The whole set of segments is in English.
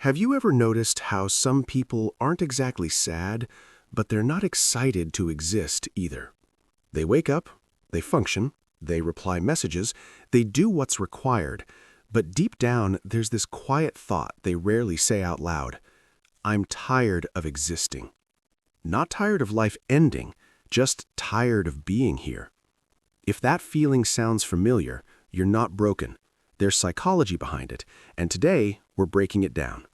Have you ever noticed how some people aren't exactly sad, but they're not excited to exist either? They wake up, they function, they reply messages, they do what's required, but deep down there's this quiet thought they rarely say out loud. I'm tired of existing. Not tired of life ending, just tired of being here. If that feeling sounds familiar, you're not broken. There's psychology behind it, and today we're breaking it down.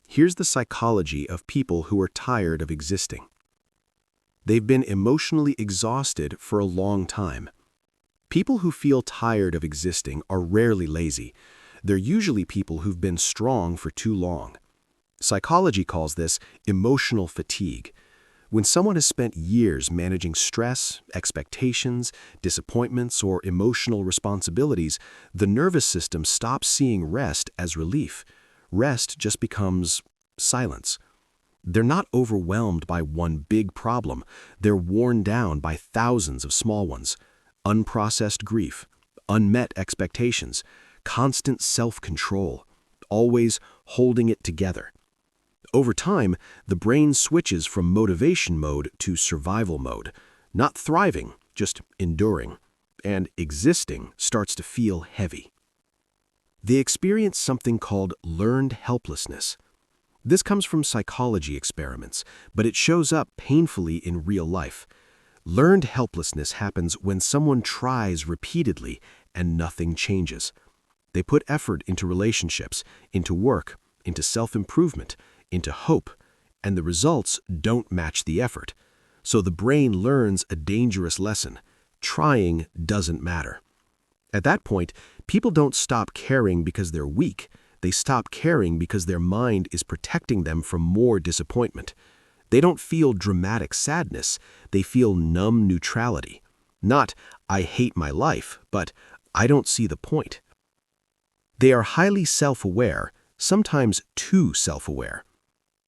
Here's the psychology of people who are tired of existing. They've been emotionally exhausted for a long time. People who feel tired of existing are rarely lazy. They're usually people who've been strong for too long. Psychology calls this emotional fatigue. When someone has spent years managing stress, expectations, disappointments, or emotional responsibilities, the nervous system stops seeing rest as relief. Rest just becomes silence. They're not overwhelmed by one big problem. They're worn down by thousands of small ones. Unprocessed grief, unmet expectations, constant self-control, always holding it together. Over time, the brain switches from motivation mode to survival mode, not thriving, just enduring, and existing starts to feel heavy. They experience something called learned helplessness. This comes from psychology experiments, but it shows up painfully in real life. Learned helplessness happens when someone tries repeatedly and nothing changes. They put effort into relationships, into work, into self-improvement, into hope, and the results don't match the effort. So the brain learns a dangerous lesson. Trying doesn't matter. At that point, people don't stop caring because they're weak. They stop caring because their mind is protecting them from more disappointment. They don't feel dramatic sadness. They feel numb neutrality. Not, I hate my life, but I don't see the point. They are highly self-aware, sometimes too self-aware.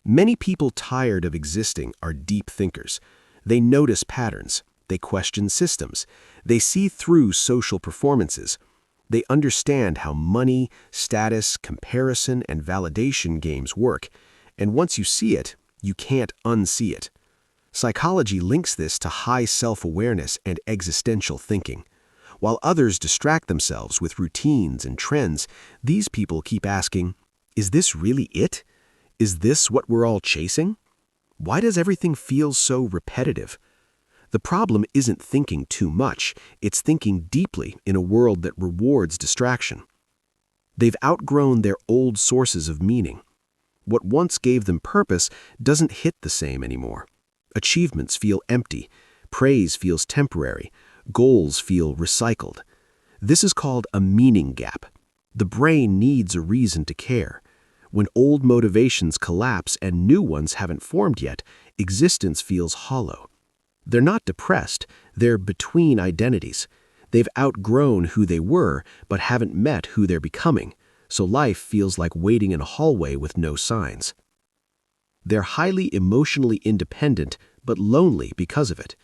Many people tired of existing are deep thinkers. They notice patterns. They question systems. They see through social performances. They understand how money, status, comparison, and validation games work. And once you see it, you can't unsee it. Psychology links this to high self-awareness and existential thinking. While others distract themselves with routines and trends, these people keep asking, is this really it? Is this what we're all chasing? Why does everything feel so repetitive? The problem isn't thinking too much, it's thinking deeply in a world that rewards distraction. They've outgrown their old sources of meaning. What once gave them purpose doesn't hit the same anymore. Achievements feel empty, praise feels temporary, goals feel recycled. This is called a meaning gap. The brain needs a reason to care. When old motivations collapse and new ones haven't formed yet, existence feels hollow. They're not depressed, they're between identities. They've outgrown who they were, but haven't met who they're becoming, so life feels like waiting in a hallway with no signs. They're highly emotionally independent, but lonely because of it.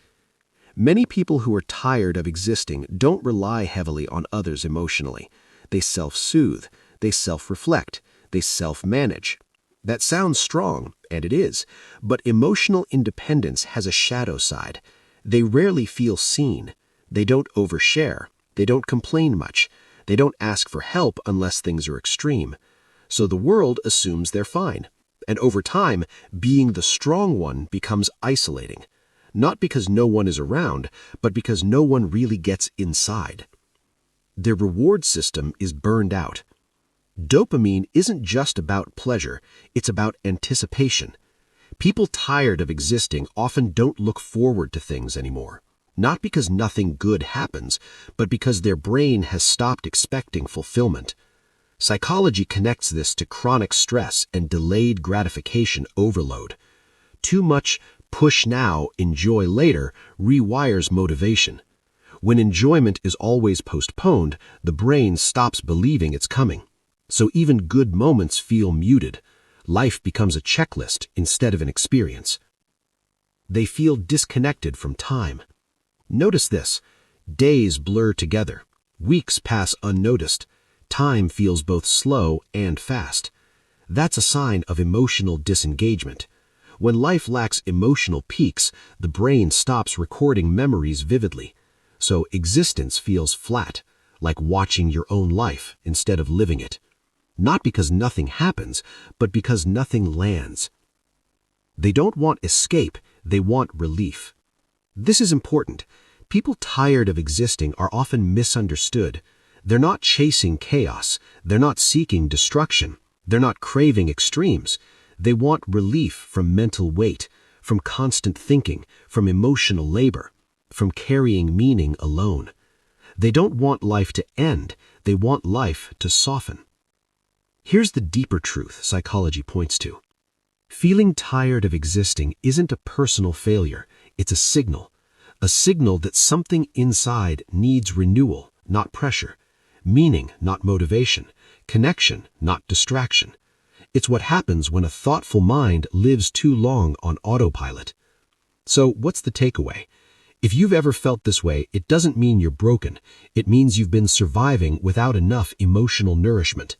Many people who are tired of existing don't rely heavily on others emotionally. They self-soothe, they self-reflect, they self-manage. That sounds strong, and it is, but emotional independence has a shadow side. They rarely feel seen. They don't overshare. They don't complain much. They don't ask for help unless things are extreme. So the world assumes they're fine. And over time, being the strong one becomes isolating. Not because no one is around, but because no one really gets inside. Their reward system is burned out. Dopamine isn't just about pleasure, it's about anticipation. People tired of existing often don't look forward to things anymore. Not because nothing good happens, but because their brain has stopped expecting fulfillment. Psychology connects this to chronic stress and delayed gratification overload. Too much push now, enjoy later rewires motivation. When enjoyment is always postponed, the brain stops believing it's coming. So even good moments feel muted. Life becomes a checklist instead of an experience. They feel disconnected from time. Notice this. Days blur together. Weeks pass unnoticed. Time feels both slow and fast. That's a sign of emotional disengagement. When life lacks emotional peaks, the brain stops recording memories vividly. So existence feels flat, like watching your own life instead of living it. Not because nothing happens, but because nothing lands. They don't want escape, they want relief. This is important. People tired of existing are often misunderstood. They're not chasing chaos. They're not seeking destruction. They're not craving extremes. They want relief from mental weight, from constant thinking, from emotional labor, from carrying meaning alone. They don't want life to end. They want life to soften. Here's the deeper truth psychology points to. Feeling tired of existing isn't a personal failure. It's a signal that something inside needs renewal, not pressure, meaning, not motivation, connection, not distraction. It's what happens when a thoughtful mind lives too long on autopilot. So what's the takeaway? If you've ever felt this way, it doesn't mean you're broken. It means you've been surviving without enough emotional nourishment.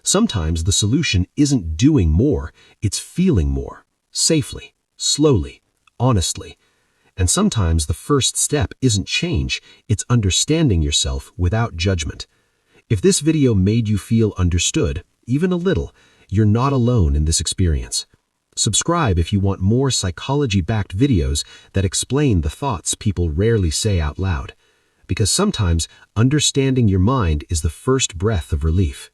Sometimes the solution isn't doing more, it's feeling more, safely, slowly, honestly. And sometimes the first step isn't change, it's understanding yourself without judgment. If this video made you feel understood, even a little, you're not alone in this experience. Subscribe if you want more psychology-backed videos that explain the thoughts people rarely say out loud. Because sometimes understanding your mind is the first breath of relief.